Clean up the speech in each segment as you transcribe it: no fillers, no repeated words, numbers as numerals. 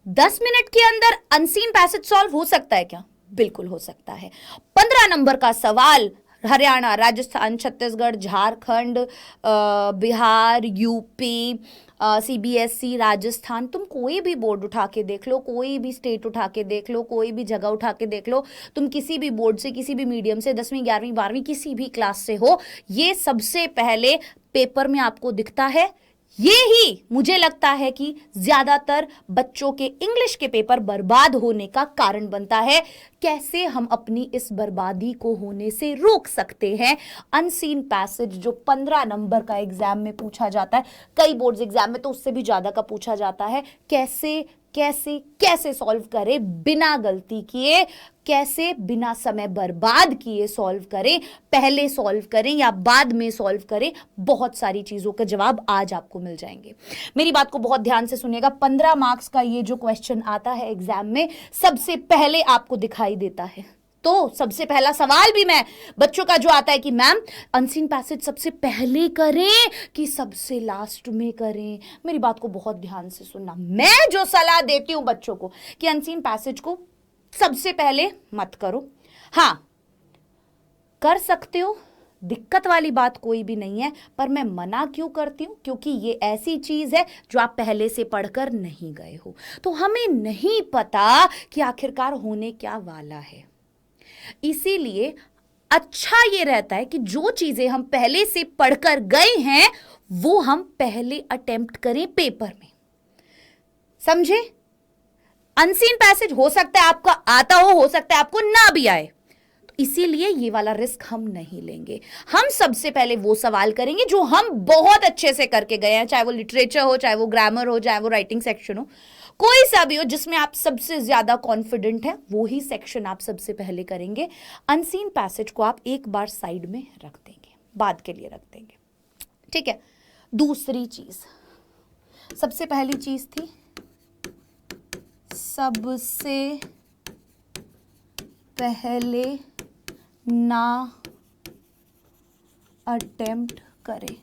10 minute के अंदर unseen passage solve हो सकता है क्या? बिल्कुल हो सकता है। 15 नंबर का सवाल हरियाणा, राजस्थान, छत्तीसगढ़, झारखंड, बिहार, यूपी, सीबीएसई, राजस्थान, तुम कोई भी बोर्ड उठा के देख लो, कोई भी स्टेट उठा के देख लो, कोई भी जगह उठा के देख लो, तुम किसी भी बोर्ड से, किसी भी मीडियम से, 10वीं 11वीं 12वीं किसी भी क्लास से हो, ये सबसे पहले पेपर में आपको दिखता है। ये ही मुझे लगता है कि ज्यादातर बच्चों के इंग्लिश के पेपर बर्बाद होने का कारण बनता है। कैसे हम अपनी इस बर्बादी को होने से रोक सकते हैं? अनसीन पैसेज जो 15 नंबर का एग्जाम में पूछा जाता है, कई बोर्ड्स एग्जाम में तो उससे भी ज्यादा का पूछा जाता है, कैसे कैसे कैसे सॉल्व करें बिना गलती किए, कैसे बिना समय बर्बाद किए सॉल्व करें, पहले सॉल्व करें या बाद में सॉल्व करें, बहुत सारी चीजों का जवाब आज आपको मिल जाएंगे। मेरी बात को बहुत ध्यान से सुनिएगा। 15 मार्क्स का ये जो क्वेश्चन आता है एग्जाम में, सबसे पहले आपको दिखाई देता है। तो सबसे पहला सवाल भी मैं बच्चों का जो आता है कि मैम अनसीन पैसेज सबसे पहले करें कि सबसे लास्ट में करें? मेरी बात को बहुत ध्यान से सुनना। मैं जो सलाह देती हूं बच्चों को कि अनसीन पैसेज को सबसे पहले मत करो। हां, कर सकते हो, दिक्कत वाली बात कोई भी नहीं है, पर मैं मना क्यों करती हूं? क्योंकि ये ऐसी चीज है जो आप पहले से पढ़कर नहीं गए हो, तो हमें नहीं पता कि आखिरकार होने क्या वाला है। इसीलिए अच्छा ये रहता है कि जो चीजें हम पहले से पढ़कर गए हैं वो हम पहले अटेम्प्ट करें पेपर में। समझे? अनसीन पैसेज हो सकता है आपका आता हो सकता है आपको ना भी आए, तो इसीलिए ये वाला रिस्क हम नहीं लेंगे। हम सबसे पहले वो सवाल करेंगे जो हम बहुत अच्छे से करके गए हैं, चाहे वो लिटरेचर हो, चाहे वो ग्रामर हो, चाहे वो राइटिंग सेक्शन हो, कोई सा भी हो जिसमें आप सबसे ज्यादा कॉन्फिडेंट हैं, वो ही सेक्शन आप सबसे पहले करेंगे। अनसीन पैसेज को आप एक बार साइड में रख देंगे, बाद के लिए रख देंगे, ठीक है। दूसरी चीज, सबसे पहली चीज थी सबसे पहले ना अटेम्प्ट करें।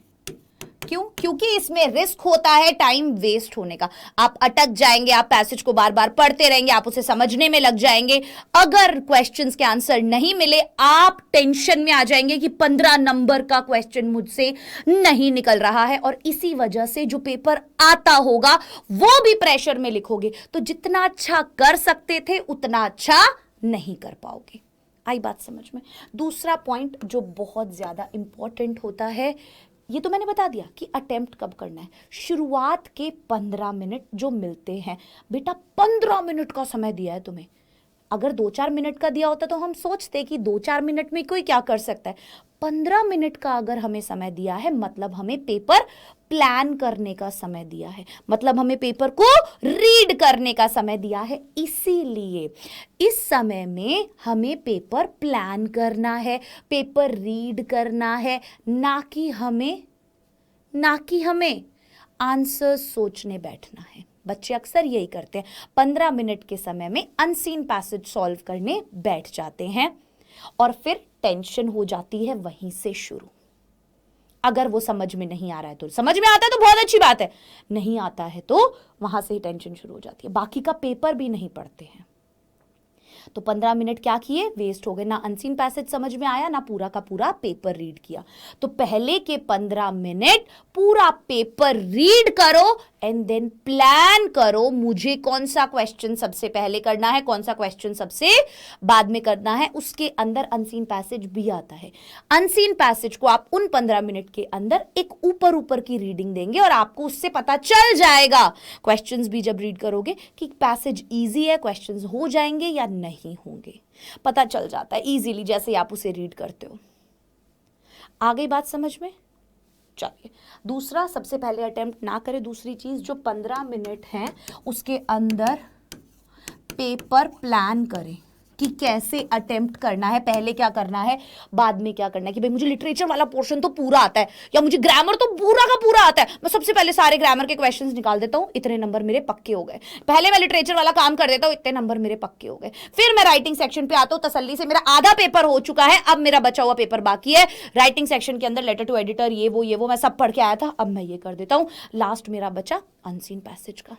क्यों? क्योंकि इसमें रिस्क होता है टाइम वेस्ट होने का। आप अटक जाएंगे, आप पैसेज को बार बार पढ़ते रहेंगे, आप उसे समझने में लग जाएंगे। अगर क्वेश्चंस के आंसर नहीं मिले, आप टेंशन में आ जाएंगे कि 15 नंबर का क्वेश्चन मुझसे नहीं निकल रहा है, और इसी वजह से जो पेपर आता होगा वो भी प्रेशर में लिखोगे, तो जितना अच्छा कर सकते थे उतना अच्छा नहीं कर पाओगे। आई बात समझ में? दूसरा पॉइंट जो बहुत ज्यादा इंपॉर्टेंट होता है, ये तो मैंने बता दिया कि अटेम्प्ट कब करना है। शुरुआत के 15 मिनट जो मिलते हैं, बेटा 15 मिनट का समय दिया है तुम्हें। अगर 2-4 मिनट का दिया होता तो हम सोचते कि 2-4 मिनट में कोई क्या कर सकता है। 15 मिनट का अगर हमें समय दिया है, मतलब हमें पेपर प्लान करने का समय दिया है, मतलब हमें पेपर को रीड करने का समय दिया है। इसीलिए इस समय में हमें पेपर प्लान करना है, पेपर रीड करना है, ना कि हमें आंसर सोचने बैठना है। बच्चे अक्सर यही करते हैं, 15 मिनट के समय में अनसीन पैसेज सॉल्व करने बैठ जाते हैं और फिर टेंशन हो जाती है वहीं से शुरू। अगर वो समझ में नहीं आ रहा है तो, समझ में आता है तो बहुत अच्छी बात है, नहीं आता है तो वहां से ही टेंशन शुरू हो जाती है। बाकी का पेपर भी नहीं पढ़ते हैं, तो 15 मिनट क्या किए, वेस्ट हो गए। ना अनसीन पैसेज समझ में आया, ना पूरा का पूरा पेपर रीड किया। तो पहले के 15 मिनट पूरा पेपर रीड करो एंड देन प्लान करो, मुझे कौन सा क्वेश्चन सबसे पहले करना है, कौन सा क्वेश्चन सबसे बाद में करना है। उसके अंदर अनसीन पैसेज भी आता है। अनसीन पैसेज को आप उन 15 मिनट के अंदर एक ऊपर ऊपर की रीडिंग देंगे और आपको उससे पता चल जाएगा, क्वेश्चंस भी जब रीड करोगे, कि पैसेज इजी है, क्वेश्चंस हो जाएंगे या नहीं होंगे। पता चल जाता है इजीली जैसे आप उसे रीड करते हो। आ गई बात समझ में? चलिए, दूसरा, सबसे पहले अटेम्प्ट ना करें। दूसरी चीज, जो 15 मिनट हैं उसके अंदर पेपर प्लान करें कि कैसे अटेम्प्ट करना है, पहले क्या करना है, बाद में क्या करना है। कि भाई मुझे लिटरेचर वाला पोर्शन तो पूरा आता है या मुझे ग्रामर तो पूरा का पूरा आता है, मैं सबसे पहले सारे ग्रामर के क्वेश्चंस निकाल देता हूं, इतने नंबर मेरे पक्के हो गए। पहले मैं लिटरेचर वाला काम कर देता हूं, इतने नंबर मेरे पक्के हो गए। फिर मैं राइटिंग सेक्शन पे आता हूं, तसल्ली से मेरा आधा पेपर हो चुका है, अब मेरा बचा हुआ पेपर बाकी है। राइटिंग सेक्शन के अंदर लेटर टू एडिटर, ये वो मैं सब पढ़ के आया था, अब मैं ये कर देता हूं। लास्ट मेरा बचा अनसीन पैसेज का।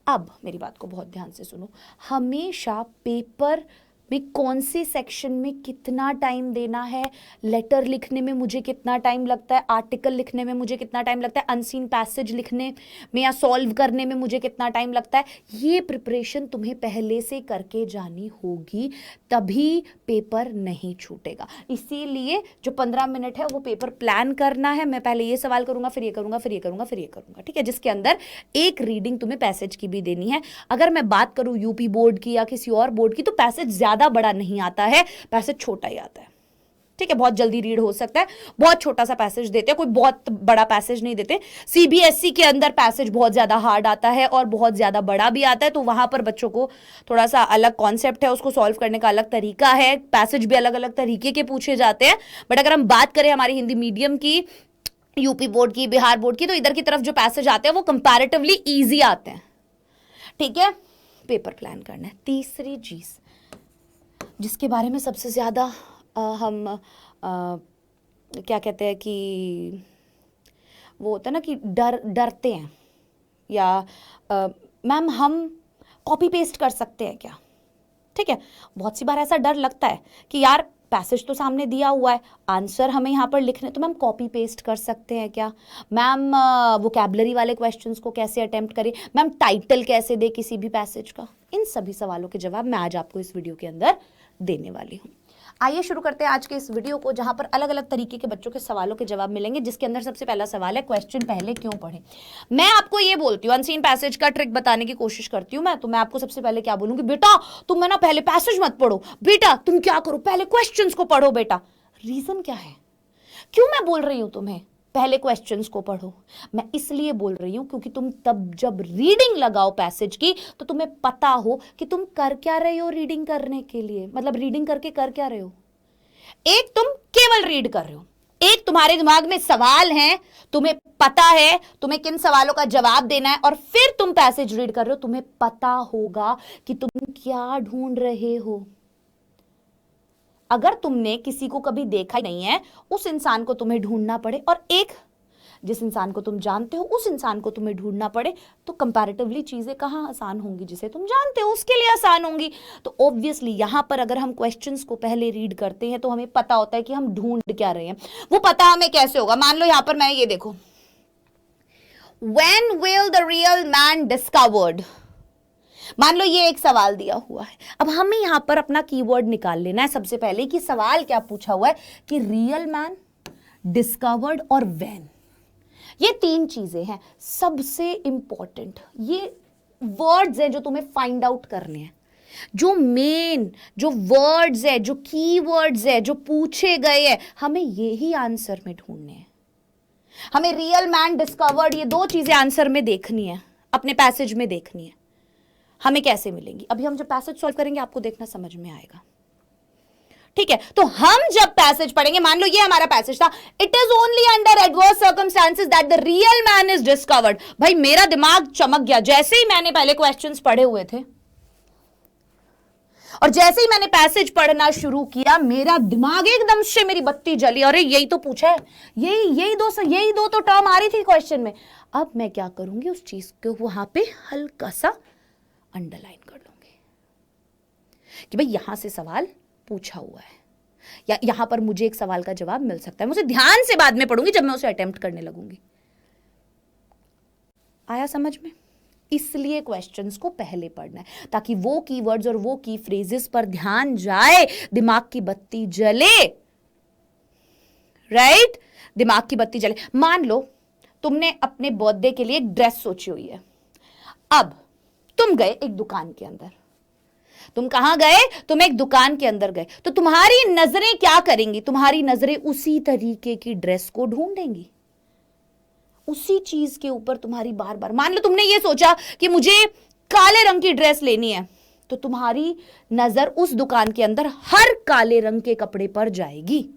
अब मेरी बात को बहुत ध्यान से सुनो, हमेशा पेपर में कौन से सेक्शन में कितना टाइम देना है, लेटर लिखने में मुझे कितना टाइम लगता है, आर्टिकल लिखने में मुझे कितना टाइम लगता है, अनसीन पैसेज लिखने में या सॉल्व करने में मुझे कितना टाइम लगता है, ये प्रिपरेशन तुम्हें पहले से करके जानी होगी, तभी पेपर नहीं छूटेगा। इसीलिए जो 15 मिनट है वो पेपर प्लान करना है। मैं पहले ये सवाल करूंगा, फिर ये करूंगा, फिर ये करूंगा, फिर ये करूंगा, ठीक है, जिसके अंदर एक रीडिंग तुम्हें पैसेज की भी देनी है। अगर मैं बात करूं यूपी बोर्ड की या किसी और बोर्ड की, तो पैसेज ज्यादा बड़ा नहीं आता है, पैसेज छोटा ही आता है, ठीक है, बहुत जल्दी रीड हो सकता है, बहुत छोटा सा पैसेज देते हैं, कोई बहुत बड़ा पैसेज नहीं देते। सीबीएसई के अंदर पैसेज बहुत ज्यादा हार्ड आता है और बहुत ज्यादा बड़ा भी आता है, तो वहां पर बच्चों को थोड़ा सा अलग कॉन्सेप्ट है, उसको सॉल्व करने का अलग तरीका है, पैसेज भी अलग अलग तरीके के पूछे जाते हैं। बट अगर हम बात करें हमारी हिंदी मीडियम की, यूपी बोर्ड की, बिहार बोर्ड की, तो इधर की तरफ जो पैसेज आते हैं वो कंपैरेटिवली ईजी आते हैं, ठीक है। पेपर प्लान करना है। तीसरी चीज जिसके बारे में सबसे ज़्यादा हम क्या कहते हैं कि वो होता है ना कि डरते हैं, या मैम हम कॉपी पेस्ट कर सकते हैं क्या, ठीक है, बहुत सी बार ऐसा डर लगता है कि यार पैसेज तो सामने दिया हुआ है, आंसर हमें यहाँ पर लिखने, तो मैम कॉपी पेस्ट कर सकते हैं क्या, मैम वोकैबुलरी वाले क्वेश्चंस को कैसे अटेम्प्ट करें, मैम टाइटल कैसे दे किसी भी पैसेज का। इन सभी सवालों के जवाब मैं आज आपको इस वीडियो के अंदर देने वाली हूँ। आइए शुरू करते हैं आज के इस वीडियो को, जहां पर अलग अलग तरीके के बच्चों के सवालों के जवाब मिलेंगे, जिसके अंदर सबसे पहला सवाल है क्वेश्चन पहले क्यों पढ़ें। मैं आपको ये बोलती हूँ, अनसीन पैसेज का ट्रिक बताने की कोशिश करती हूँ मैं, तो मैं आपको सबसे पहले क्या बोलूंगी, बेटा तुम है ना पहले पैसेज मत पढ़ो, बेटा तुम क्या करो पहले क्वेश्चंस को पढ़ो। बेटा रीजन क्या है, क्यों मैं बोल रही हूं तुम्हें पहले क्वेश्चंस को पढ़ो? मैं इसलिए बोल रही हूं क्योंकि तुम तब जब रीडिंग लगाओ पैसेज की, तो तुम्हें पता हो कि तुम कर क्या रहे हो रीडिंग करने के लिए, मतलब रीडिंग करके कर क्या रहे हो। एक तुम केवल रीड कर रहे हो, एक तुम्हारे दिमाग में सवाल हैं, तुम्हें पता है तुम्हें किन सवालों का जवाब देना है, और फिर तुम पैसेज रीड कर रहे हो, तुम्हें पता होगा कि तुम क्या ढूंढ रहे हो। अगर तुमने किसी को कभी देखा ही नहीं है, उस इंसान को तुम्हें ढूंढना पड़े, और एक जिस इंसान को तुम जानते हो उस इंसान को तुम्हें ढूंढना पड़े, तो कंपैरेटिवली चीजें कहां आसान होंगी, जिसे तुम जानते हो उसके लिए आसान होंगी। तो ऑब्वियसली यहां पर अगर हम क्वेश्चंस को पहले रीड करते हैं तो हमें पता होता है कि हम ढूंढ क्या रहे हैं। वो पता हमें कैसे होगा, मान लो यहां पर मैं ये देखो, When will the real man discovered? मान लो ये एक सवाल दिया हुआ है, अब हमें यहां पर अपना कीवर्ड निकाल लेना है सबसे पहले कि सवाल क्या पूछा हुआ है, कि रियल मैन, डिस्कवर्ड और व्हेन, ये तीन चीजें हैं सबसे इंपॉर्टेंट। ये वर्ड्स हैं जो तुम्हें फाइंड आउट करने हैं, जो मेन जो वर्ड्स है, जो कीवर्ड्स है, जो पूछे गए हैं, हमें यही आंसर में ढूंढने हैं। हमें रियल मैन, डिस्कवर्ड, ये दो चीजें आंसर में देखनी है, अपने पैसेज में देखनी है। हमें कैसे मिलेंगी, अभी हम जब पैसेज सॉल्व करेंगे आपको देखना समझ में आएगा, ठीक है। तो हम जब पैसेज पढ़ेंगे, मान लो ये हमारा पैसेज था, it is only under adverse circumstances that the real man is discovered. भाई मेरा दिमाग चमक गया जैसे ही मैंने पहले क्वेश्चंस पढ़े हुए थे, और जैसे ही मैंने पैसेज पढ़ना शुरू किया, मेरा दिमाग एकदम से मेरी बत्ती जली, अरे यही तो पूछा है, यही दो तो टर्म आ रही थी क्वेश्चन में। अब मैं क्या करूंगी, उस चीज को वहां पे हल्का सा अंडरलाइन कर लूंगी कि भाई यहां से सवाल पूछा हुआ है, या यहां पर मुझे एक सवाल का जवाब मिल सकता है। मुझे ध्यान से बाद में पढ़ूंगी जब मैं उसे अटेम्प्ट करने लगूंगी। आया समझ में? इसलिए क्वेश्चंस को पहले पढ़ना है, ताकि वो कीवर्ड्स और वो की फ्रेजेस पर ध्यान जाए, दिमाग की बत्ती जले, राइट, दिमाग की बत्ती जले। मान लो तुमने अपने बर्थडे के लिए एक ड्रेस सोची हुई है, अब तुम गए एक दुकान के अंदर, तुम कहां गए, तुम एक दुकान के अंदर गए, तो तुम्हारी नजरें क्या करेंगी, तुम्हारी नजरें उसी तरीके की ड्रेस को ढूंढेंगी, उसी चीज के ऊपर तुम्हारी बार बार। मान लो तुमने ये सोचा कि मुझे काले रंग की ड्रेस लेनी है, तो तुम्हारी नजर उस दुकान के अंदर हर काले रंग के कपड़े पर जाएगी,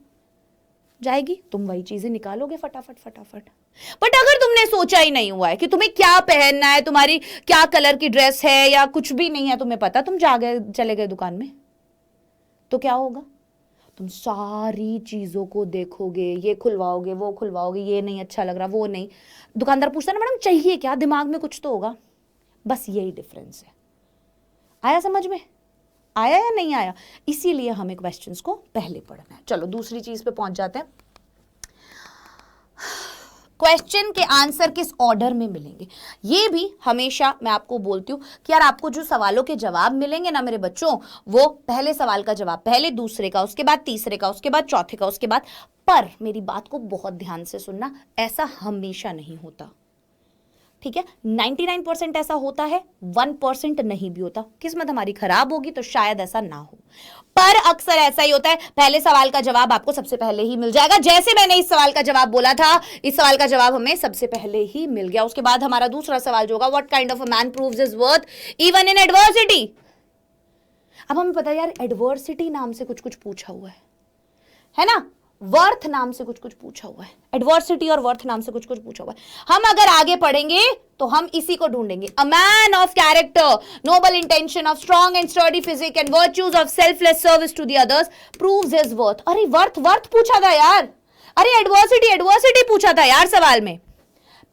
तुम वही चीजें निकालोगे फटाफट। बट अगर तुमने सोचा ही नहीं हुआ है कि तुम्हें क्या पहनना है, तुम्हारी क्या कलर की ड्रेस है, या कुछ भी नहीं है तुम्हें पता, तुम चले गए दुकान में, तो क्या होगा, तुम सारी चीजों को देखोगे, ये खुलवाओगे, वो खुलवाओगे, ये नहीं अच्छा लग रहा, वो नहीं। दुकानदार पूछता ना, मैडम चाहिए क्या, दिमाग में कुछ तो होगा, बस यही डिफरेंस है। आया समझ में? आया या नहीं आया? इसीलिए हमें क्वेश्चंस को पहले पढ़ना है। चलो दूसरी चीज पे पहुंच जाते हैं। क्वेश्चन के आंसर किस ऑर्डर में मिलेंगे, ये भी हमेशा मैं आपको बोलती हूं कि यार आपको जो सवालों के जवाब मिलेंगे ना मेरे बच्चों, वो पहले सवाल का जवाब पहले, दूसरे का, उसके बाद तीसरे का, उसके बाद चौथे का, उसके बाद। पर मेरी बात को बहुत ध्यान से सुनना, ऐसा हमेशा नहीं होता, ठीक है? 99% ऐसा होता है, 1% नहीं भी होता। किस्मत हमारी खराब होगी तो शायद ऐसा ना हो, पर अक्सर ऐसा ही होता है। पहले सवाल का जवाब आपको सबसे पहले ही मिल जाएगा, जैसे मैंने इस सवाल का जवाब बोला था, इस सवाल का जवाब हमें सबसे पहले ही मिल गया। उसके बाद हमारा दूसरा सवाल जो होगा, what kind of a man proves his worth even in adversity. अब हमें पता है यार, एडवर्सिटी नाम से कुछ कुछ पूछा हुआ है ना? वर्थ नाम से कुछ कुछ पूछा हुआ है, एडवर्सिटी और वर्थ नाम से कुछ कुछ पूछा हुआ है। हम अगर आगे पढ़ेंगे तो हम इसी को ढूंढेंगे। A man of character, noble intention, of strong and sturdy physique and virtues of selfless service to the others proves his worth. अरे वर्थ पूछा था यार, अरे एडवर्सिटी पूछा था यार सवाल में।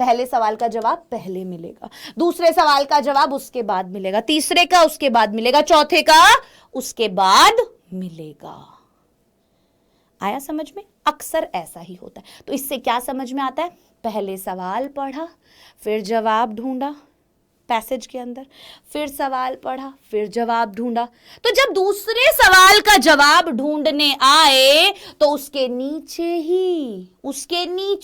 पहले सवाल का जवाब पहले मिलेगा, दूसरे सवाल का जवाब उसके बाद मिलेगा, तीसरे का उसके बाद मिलेगा, चौथे का उसके बाद मिलेगा। आया समझ में? अक्सर ऐसा ही होता है। तो इससे क्या समझ में आता है? पहले सवाल पढ़ा, फिर जवाब ढूंढा पैसेज के अंदर, फिर सवाल पढ़ा, फिर जवाब ढूंढा। तो जब दूसरे सवाल का जवाब ढूंढने आए तो उसके नीचे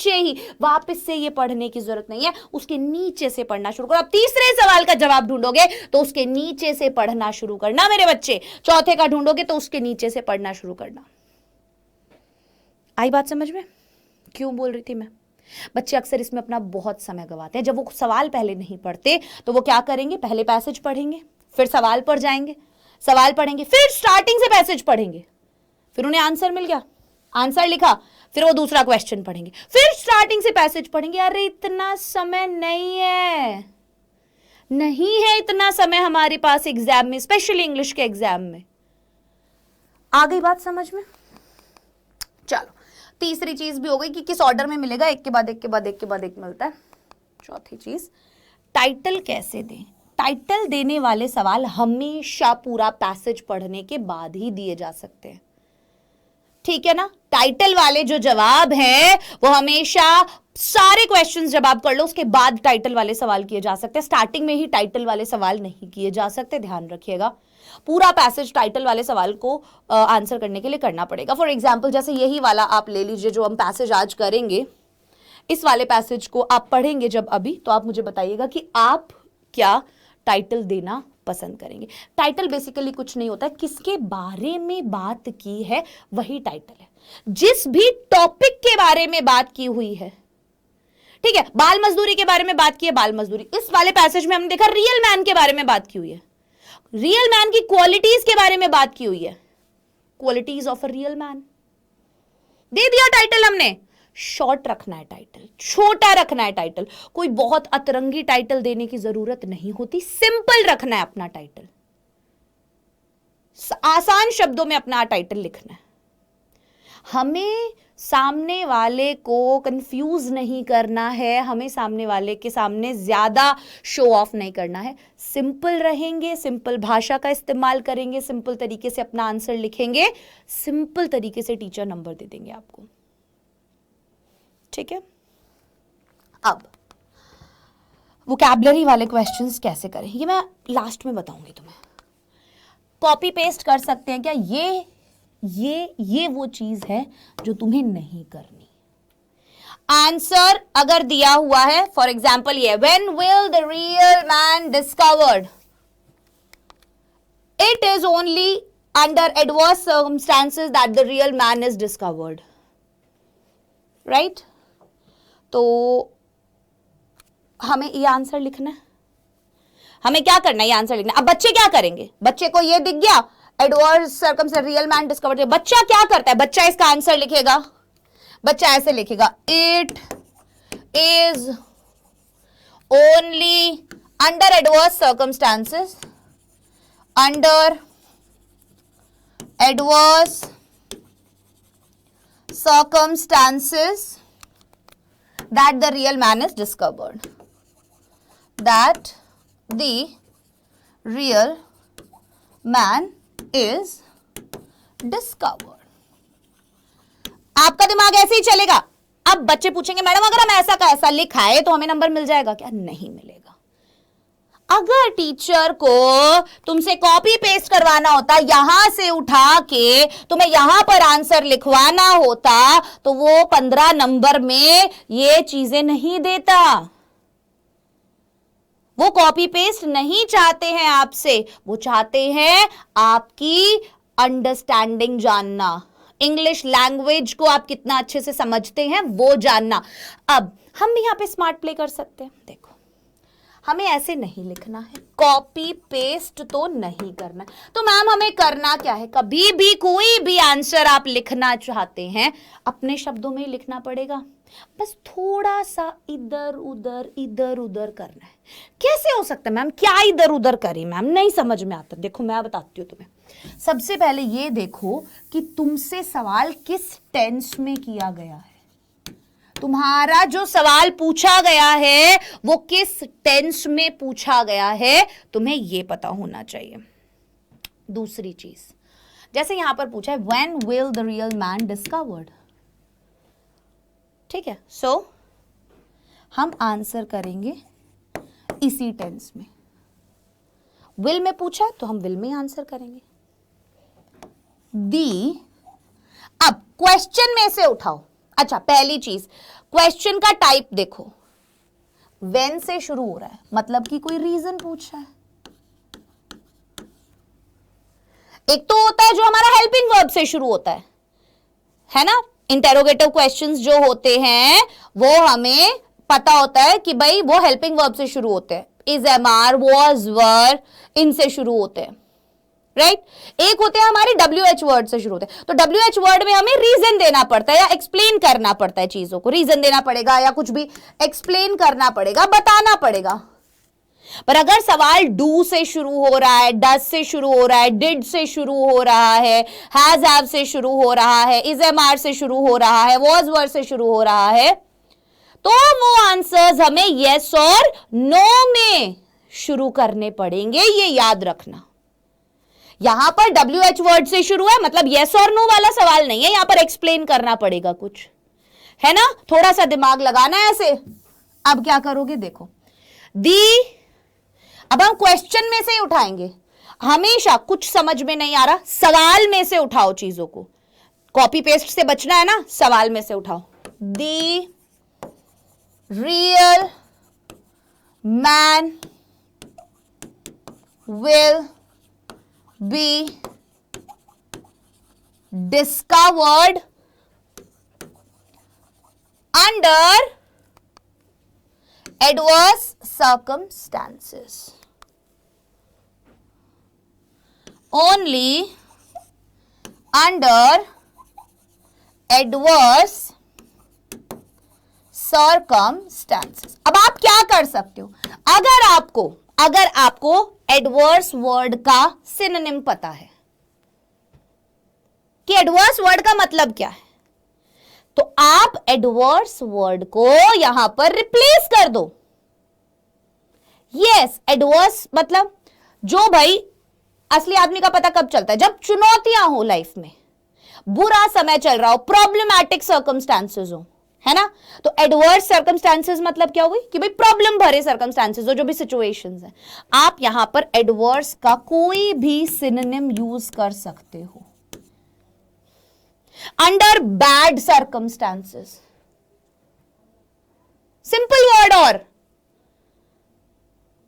ही वापस से ये पढ़ने की जरूरत नहीं है, उसके नीचे से पढ़ना शुरू करो। अब तीसरे सवाल का जवाब ढूंढोगे तो उसके नीचे से पढ़ना शुरू करना मेरे बच्चे, चौथे का ढूंढोगे तो उसके नीचे से पढ़ना शुरू करना। आई बात समझ में? क्यों बोल रही थी मैं? बच्चे अक्सर इसमें अपना बहुत समय गवाते हैं। जब वो सवाल पहले नहीं पढ़ते तो वो क्या करेंगे, पहले पैसेज पढ़ेंगे, फिर सवाल पर जाएंगे, सवाल पढ़ेंगे, फिर स्टार्टिंग से पैसेज पढ़ेंगे, फिर उन्हें आंसर मिल गया, आंसर लिखा, फिर वो दूसरा क्वेश्चन पढ़ेंगे, फिर स्टार्टिंग से पैसेज पढ़ेंगे। अरे इतना समय नहीं है इतना समय हमारे पास एग्जाम में, स्पेशली इंग्लिश के एग्जाम में। आ गई बात समझ में? चलो तीसरी चीज भी हो गई कि किस ऑर्डर में मिलेगा, एक के बाद एक मिलता है। चौथी चीज, टाइटल कैसे दें। टाइटल देने वाले सवाल हमेशा पूरा पैसेज पढ़ने के बाद ही दिए जा सकते हैं, ठीक है ना? टाइटल वाले जो जवाब हैं वो हमेशा सारे क्वेश्चंस जब आप कर लो उसके बाद टाइटल वाले सवाल किए जा सकते हैं, स्टार्टिंग में ही टाइटल वाले सवाल नहीं किए जा सकते, ध्यान रखिएगा। पूरा पैसेज टाइटल वाले सवाल को आंसर करने के लिए करना पड़ेगा। फॉर एग्जाम्पल जैसे यही वाला आप ले लीजिए जो हम पैसेज आज करेंगे, इस वाले पैसेज को आप पढ़ेंगे जब अभी, तो आप मुझे बताइएगा कि आप क्या टाइटल देना पसंद करेंगे। टाइटल बेसिकली कुछ नहीं होता है, किसके बारे में बात की है वही टाइटल है। जिस भी टॉपिक के बारे में बात की हुई है, ठीक है, बाल मजदूरी के बारे में बात की है, बाल मजदूरी। इस वाले पैसेज में हमने देखा रियल मैन के बारे में बात की हुई है, रियल मैन की क्वालिटीज के बारे में बात की हुई है, qualities of a real man. दे दिया टाइटल हमने। शॉर्ट रखना है टाइटल, छोटा रखना है टाइटल, कोई बहुत अतरंगी टाइटल देने की जरूरत नहीं होती, सिंपल रखना है अपना टाइटल, आसान शब्दों में अपना टाइटल लिखना है। हमें सामने वाले को कंफ्यूज नहीं करना है, हमें सामने वाले के सामने ज्यादा शो ऑफ नहीं करना है। सिंपल रहेंगे, सिंपल भाषा का इस्तेमाल करेंगे, सिंपल तरीके से अपना आंसर लिखेंगे, सिंपल तरीके से टीचर नंबर दे देंगे आपको, ठीक है? अब वोकैबुलरी वाले क्वेश्चंस कैसे करें ये मैं लास्ट में बताऊंगी तुम्हें। कॉपी पेस्ट कर सकते हैं क्या? ये वो चीज है जो तुम्हें नहीं करनी। आंसर अगर दिया हुआ है, फॉर एग्जाम्पल ये, when will the real man discovered, it is only under adverse circumstances that the real man is discovered, right? तो हमें ये आंसर लिखना है, हमें क्या करना है, ये आंसर लिखना है। अब बच्चे क्या करेंगे, बच्चे को ये दिख गया adverse circumstance real man discovered, बच्चा क्या करता है, बच्चा इसका आंसर लिखेगा, बच्चा ऐसे लिखेगा, it is only under adverse circumstances, under adverse circumstances that the real man is discovered, that the real man is discovered. आपका दिमाग ऐसे ही चलेगा। अब बच्चे पूछेंगे मैडम अगर हम ऐसा का ऐसा लिखाए तो हमें नंबर मिल जाएगा क्या? नहीं मिलेगा। अगर टीचर को तुमसे कॉपी पेस्ट करवाना होता, यहां से उठा के तुम्हें यहां पर आंसर लिखवाना होता, तो वो 15 नंबर में ये चीजें नहीं देता। वो कॉपी पेस्ट नहीं चाहते हैं आपसे, वो चाहते हैं आपकी अंडरस्टैंडिंग जानना, इंग्लिश लैंग्वेज को आप कितना अच्छे से समझते हैं वो जानना। अब हम भी यहां पे स्मार्ट प्ले कर सकते हैं। देखो, हमें ऐसे नहीं लिखना है, कॉपी पेस्ट तो नहीं करना है। तो मैम हमें करना क्या है? कभी भी कोई भी आंसर आप लिखना चाहते हैं अपने शब्दों में लिखना पड़ेगा, बस थोड़ा सा इधर उधर करना है। कैसे हो सकता है मैम? क्या इधर उधर करें मैम? नहीं समझ में आता। देखो मैं बताती हूँ तुम्हें। सबसे पहले ये देखो कि तुमसे सवाल किस टेंस में किया गया है। तुम्हारा जो सवाल पूछा गया है वो किस टेंस में पूछा गया है, तुम्हें ये पता होना चाहिए। दूसरी चीज, जैसे यहां पर पूछा है when will the real man discovered, ठीक है? सो हम आंसर करेंगे इसी टेंस में। विल में पूछा है तो हम विल में आंसर करेंगे। दी, अब क्वेश्चन में से उठाओ। अच्छा, पहली चीज, क्वेश्चन का टाइप देखो, व्हेन से शुरू हो रहा है, मतलब कि कोई रीजन पूछ रहा है। एक तो होता है जो हमारा हेल्पिंग वर्ब से शुरू होता है ना? इंटेरोगेटिव क्वेश्चंस जो होते हैं वो हमें पता होता है कि भाई वो हेल्पिंग वर्ब से शुरू होते हैं। इज, एम, आर, वॉज, वर, इनसे शुरू होते हैं, राइट? एक होते हैं हमारे WH वर्ड से शुरू होते हैं। तो WH वर्ड में हमें रीजन देना पड़ता है या एक्सप्लेन करना पड़ता है, चीजों को रीजन देना पड़ेगा या कुछ भी एक्सप्लेन करना पड़ेगा, बताना पड़ेगा। पर अगर सवाल डू से शुरू हो रहा है, डज से शुरू हो रहा है, डिड से शुरू हो रहा है, हैज हैव से शुरू हो रहा है, इज, एम, आर से शुरू हो रहा है, वॉज, वर से शुरू हो रहा है, तो वो आंसर्स हमें यस और नो में शुरू करने पड़ेंगे। ये याद रखना। यहां पर WH वर्ड से शुरू है, मतलब यस और नो वाला सवाल नहीं है, यहां पर एक्सप्लेन करना पड़ेगा कुछ, है ना? थोड़ा सा दिमाग लगाना है ऐसे। अब क्या करोगे? देखो, दी, अब हम क्वेश्चन में से ही उठाएंगे। हमेशा कुछ समझ में नहीं आ रहा, सवाल में से उठाओ चीजों को। कॉपी पेस्ट से बचना है ना, सवाल में से उठाओ। The real man will be discovered under adverse circumstances. Only under adverse circumstances. अब आप क्या कर सकते हो? अगर आपको एडवर्स वर्ड का सिनोनिम पता है कि एडवर्स वर्ड का मतलब क्या है, तो आप एडवर्स वर्ड को यहां पर रिप्लेस कर दो। यस, एडवर्स मतलब जो भाई असली आदमी का पता कब चलता है? जब चुनौतियां हो लाइफ में, बुरा समय चल रहा हो, प्रॉब्लमैटिक सर्कमस्टांसेस हो, है ना? तो एडवर्स सर्कमस्टांसेस मतलब क्या हुई कि भाई प्रॉब्लम भरे सर्कमस्टांसेस हो, जो भी सिचुएशंस हैं। आप यहां पर एडवर्स का कोई भी सिनोनिम यूज कर सकते हो। Under bad circumstances, simple word. और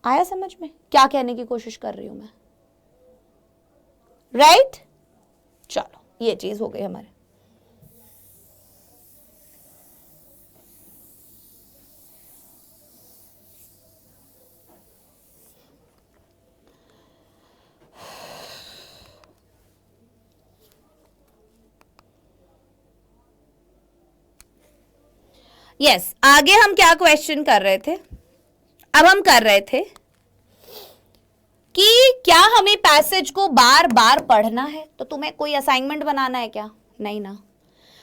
आया समझ में क्या कहने की कोशिश कर रही हूं मैं? राइट? चलो, ये चीज हो गई हमारे। यस, आगे हम क्या क्वेश्चन कर रहे थे? अब हम कर रहे थे कि क्या हमें पैसेज को बार बार पढ़ना है? तो तुम्हें कोई असाइनमेंट बनाना है क्या? नहीं ना।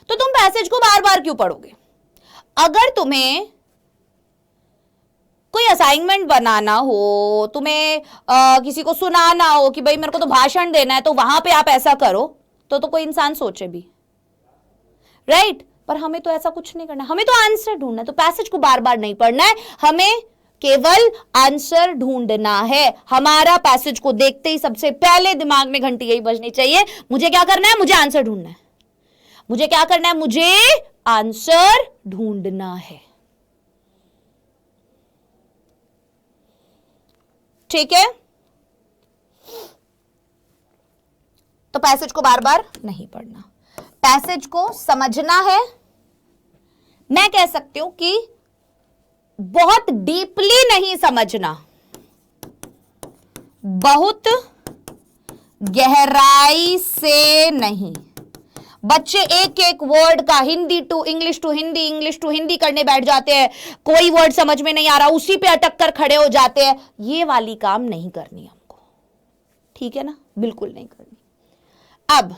तो तुम पैसेज को बार बार क्यों पढ़ोगे? अगर तुम्हें कोई असाइनमेंट बनाना हो, तुम्हें किसी को सुनाना हो कि भाई मेरे को तो भाषण देना है, तो वहां पे आप ऐसा करो तो कोई इंसान सोचे भी, राइट? पर हमें तो ऐसा कुछ नहीं करना, हमें तो आंसर ढूंढना है, तो पैसेज को बार बार नहीं पढ़ना है, हमें केवल आंसर ढूंढना है। हमारा पैसेज को देखते ही सबसे पहले दिमाग में घंटी यही बजनी चाहिए, मुझे क्या करना है? मुझे आंसर ढूंढना है। मुझे क्या करना है? मुझे आंसर ढूंढना है। ठीक है? तो पैसेज को बार बार नहीं पढ़ना, पैसेज को समझना है। मैं कह सकती हूं कि बहुत डीपली नहीं समझना, बहुत गहराई से नहीं। बच्चे एक एक वर्ड का Hindi to English to Hindi, English to Hindi करने बैठ जाते हैं, कोई वर्ड समझ में नहीं आ रहा उसी पे अटक कर खड़े हो जाते हैं। ये वाली काम नहीं करनी हमको, ठीक है ना? बिल्कुल नहीं करनी। अब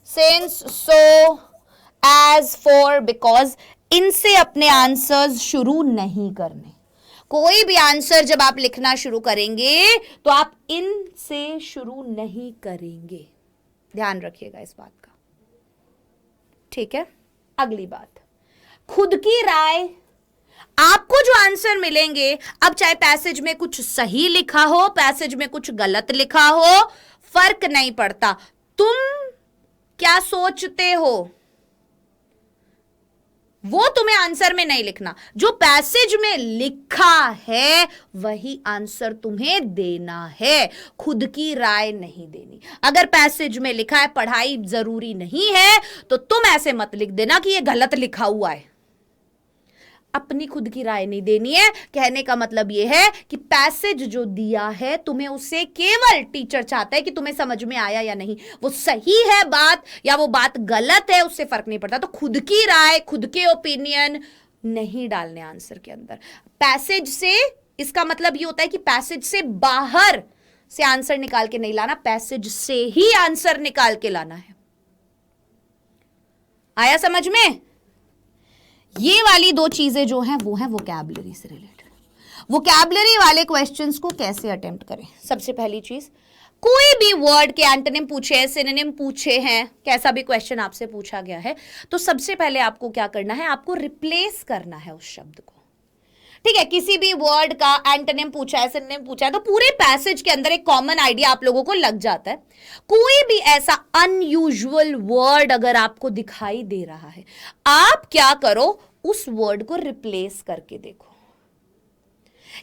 since, so, as, for, because, इनसे अपने आंसर्स शुरू नहीं करने। कोई भी आंसर जब आप लिखना शुरू करेंगे तो आप इनसे शुरू नहीं करेंगे, ध्यान रखिएगा इस बात का, ठीक है? अगली बात, खुद की राय। आपको जो आंसर मिलेंगे, अब चाहे पैसेज में कुछ सही लिखा हो, पैसेज में कुछ गलत लिखा हो, फर्क नहीं पड़ता। तुम क्या सोचते हो वो तुम्हें आंसर में नहीं लिखना, जो पैसेज में लिखा है वही आंसर तुम्हें देना है, खुद की राय नहीं देनी। अगर पैसेज में लिखा है पढ़ाई जरूरी नहीं है, तो तुम ऐसे मत लिख देना कि ये गलत लिखा हुआ है। अपनी खुद की राय नहीं देनी है। कहने का मतलब यह है कि पैसेज जो दिया है तुम्हें उसे केवल टीचर चाहता है कि तुम्हें समझ में आया या नहीं, वो सही है बात या वो बात गलत है उससे फर्क नहीं पड़ता। तो खुद की राय, खुद के ओपिनियन नहीं डालने आंसर के अंदर। पैसेज से, इसका मतलब ये होता है कि पैसेज से बाहर से आंसर निकाल के नहीं लाना, पैसेज से ही आंसर निकाल के लाना है। आया समझ में? ये वाली दो चीजें जो हैं वो हैं वोकैबुलरी से रिलेटेड। वोकैबुलरी वाले क्वेश्चंस को कैसे अटेम्प्ट करें? सबसे पहली चीज, कोई भी वर्ड के एंटोनिम पूछे, सिनोनिम पूछे हैं, कैसा भी क्वेश्चन आपसे पूछा गया है, तो सबसे पहले आपको क्या करना है? आपको रिप्लेस करना है उस शब्द को, ठीक है? किसी भी वर्ड का एंटोनिम पूछा है, सिनोनिम पूछा है, तो पूरे पैसेज के अंदर एक कॉमन आइडिया आप लोगों को लग जाता है। कोई भी ऐसा अनयूजुअल वर्ड अगर आपको दिखाई दे रहा है, आप क्या करो? उस वर्ड को रिप्लेस करके देखो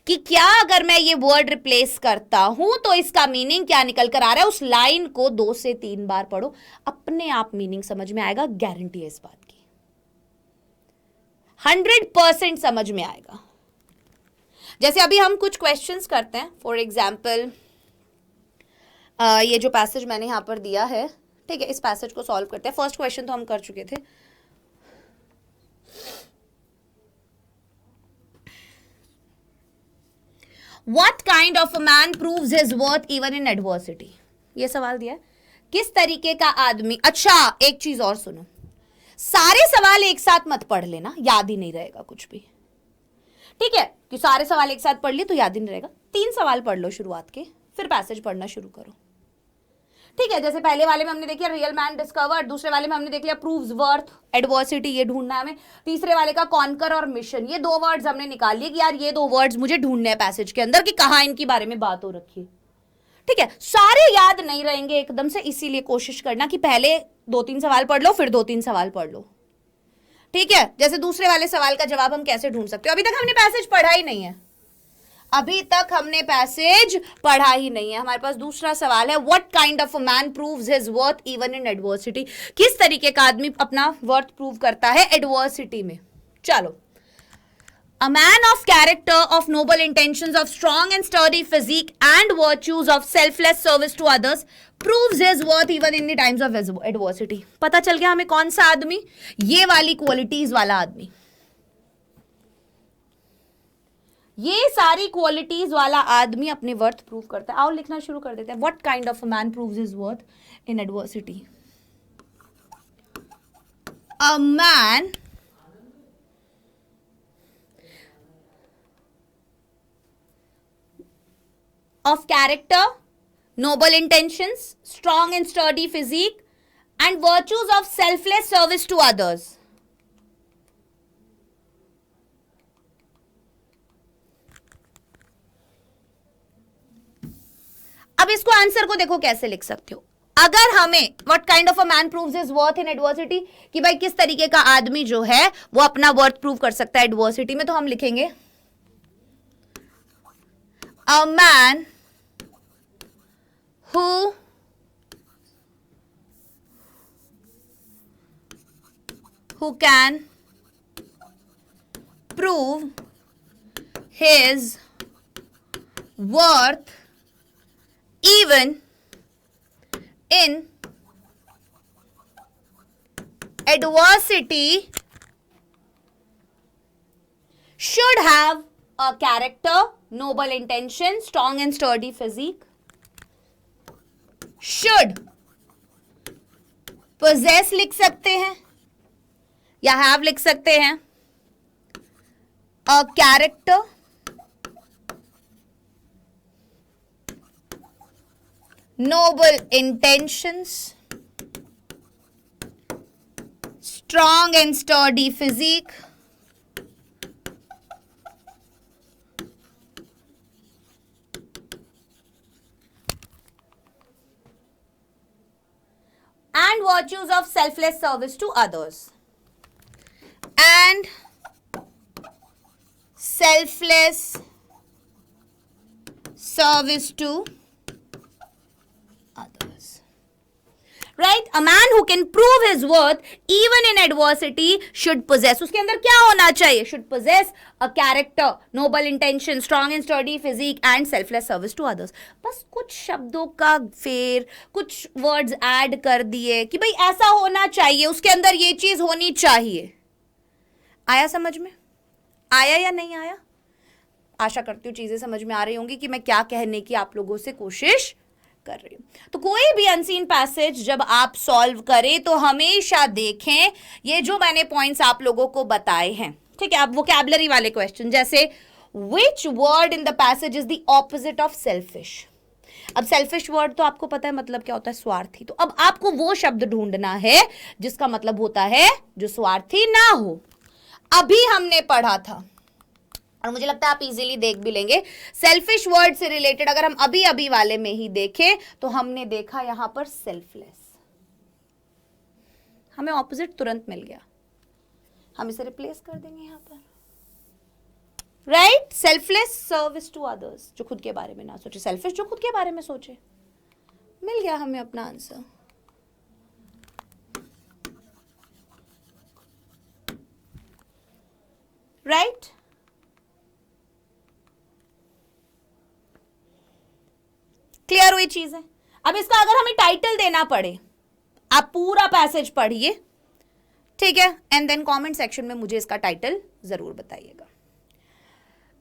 कि क्या अगर मैं ये वर्ड रिप्लेस करता हूं तो इसका मीनिंग क्या निकल कर आ रहा है। उस लाइन को 2 से 3 बार पढ़ो, अपने आप मीनिंग समझ में आएगा, गारंटी है इस बात की, 100% समझ में आएगा। जैसे अभी हम कुछ क्वेश्चंस करते हैं, फॉर एग्जाम्पल ये जो पैसेज मैंने यहां पर दिया है, ठीक है, इस पैसेज को सॉल्व करते हैं। फर्स्ट क्वेश्चन तो हम कर चुके थे। What kind of a man proves his worth even in adversity? ये सवाल दिया है, किस तरीके का आदमी। अच्छा एक चीज और सुनो, सारे सवाल एक साथ मत पढ़ लेना, याद ही नहीं रहेगा कुछ भी, ठीक है? कि सारे सवाल एक साथ पढ़ लिए तो याद ही नहीं रहेगा। 3 सवाल पढ़ लो शुरुआत के, फिर पैसेज पढ़ना शुरू करो, ठीक है? जैसे पहले वाले में हमने देख लिया रियल मैन डिस्कवर्ड, दूसरे वाले में हमने देख लिया प्रूव्स वर्थ, एडवर्सिटी ये ढूंढना है हमें, तीसरे वाले का कॉन्कर और मिशन, ये 2 वर्ड्स हमने निकाल लिए कि यार ये 2 वर्ड्स मुझे ढूंढने हैं पैसेज के अंदर कि कहां इनके बारे में बात हो रखी है, ठीक है? सारे याद नहीं रहेंगे एकदम से, इसीलिए कोशिश करना कि पहले 2-3 सवाल पढ़ लो, फिर 2-3 सवाल पढ़ लो, ठीक है? जैसे दूसरे वाले सवाल का जवाब हम कैसे ढूंढ सकते हो, अभी तक हमने पैसेज पढ़ा ही नहीं है, अभी तक हमने पैसेज पढ़ा ही नहीं है। हमारे पास दूसरा सवाल है, what kind of a man proves his worth even in adversity? किस तरीके का आदमी अपना वर्थ प्रूव करता है एडवर्सिटी में? चलो, a man of character, of noble intentions, of strong and sturdy physique and virtues, of selfless service to others, proves his worth even in the times of adversity. पता चल गया हमें कौन सा आदमी? ये वाली क्वालिटीज वाला आदमी, ये सारी क्वालिटीज वाला आदमी अपने वर्थ प्रूव करता है। आओ लिखना शुरू कर देते हैं। What kind of a man proves his worth in adversity? A man of character, noble intentions, strong and sturdy physique, and virtues of selfless service to others. अब इसको आंसर को देखो कैसे लिख सकते हो. अगर हमें what kind of a man proves his worth in adversity, कि भाई किस तरीके का आदमी जो है वो अपना वर्थ प्रूव कर सकता है एडवर्सिटी में, तो हम लिखेंगे a man who can prove his worth even in adversity should have a character, noble intention, strong and sturdy physique, should possess लिख सकते हैं या have लिख सकते हैं, a character, noble intentions, strong and sturdy physique, and virtues of selfless service to others. And selfless service to others. Right? A man who can prove his worth even in adversity should possess. उसके अंदर क्या होना चाहिए? Should possess a character, noble intention, strong and sturdy physique and selfless service to others. बस कुछ शब्दों का फेर, कुछ वर्ड्स ऐड कर दिए कि भाई ऐसा होना चाहिए, उसके अंदर ये चीज होनी चाहिए. आया समझ में? आया या नहीं आया? आशा करती हूँ चीजें समझ में आ रही होंगी कि मैं क्या कहने की आप लोगों से कोशिश कर रही हूँ. तो कोई भी अनसीन पैसेज जब आप सॉल्व करें तो हमेशा देखें ये जो मैंने पॉइंट्स आप लोगों को बताए हैं. ठीक है, अब वोकैबुलरी वाले क्वेश्चन जैसे which word in the passage is the opposite of selfish. अब सेल्फिश वर्ड तो आपको पता है मतलब क्या होता है, स्वार्थी. तो अब आपको वो शब्द ढूंढना है जिसका मतलब होता है जो स्वार्थी ना हो. अभी हमने पढ़ा था और मुझे लगता है आप इजीली देख भी लेंगे. सेल्फिश वर्ड से रिलेटेड अगर हम अभी अभी वाले में ही देखें तो हमने देखा यहां पर सेल्फलेस. हमें ऑपोजिट तुरंत मिल गया, हम इसे रिप्लेस कर देंगे यहां पर. Right? Selfless service to others, जो खुद के बारे में ना सोचे. सेल्फिश जो खुद के बारे में सोचे. मिल गया हमें अपना आंसर. राइट? क्लियर हुई चीजें? अब इसका अगर हमें टाइटल देना पड़े, आप पूरा पैसेज पढ़िए, ठीक है, एंड देन कमेंट सेक्शन में मुझे इसका टाइटल जरूर बताइएगा.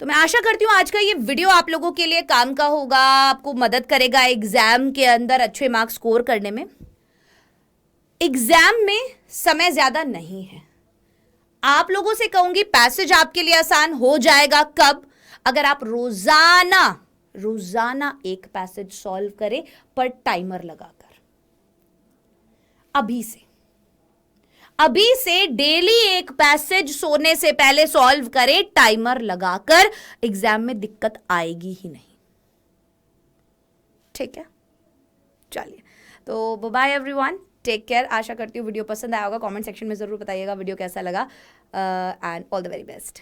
तो मैं आशा करती हूं आज का ये वीडियो आप लोगों के लिए काम का होगा, आपको मदद करेगा एग्जाम के अंदर अच्छे मार्क्स स्कोर करने में. एग्जाम में समय ज्यादा नहीं है. आप लोगों से कहूंगी पैसेज आपके लिए आसान हो जाएगा कब? अगर आप रोजाना एक पैसेज सॉल्व करें पर टाइमर लगाकर. अभी से डेली एक पैसेज सोने से पहले सॉल्व करें टाइमर लगाकर. एग्जाम में दिक्कत आएगी ही नहीं. ठीक है, चलिए तो बाय एवरीवन, टेक केयर. आशा करती हूँ वीडियो पसंद आया होगा. कमेंट सेक्शन में जरूर बताइएगा वीडियो कैसा लगा. And all the very best.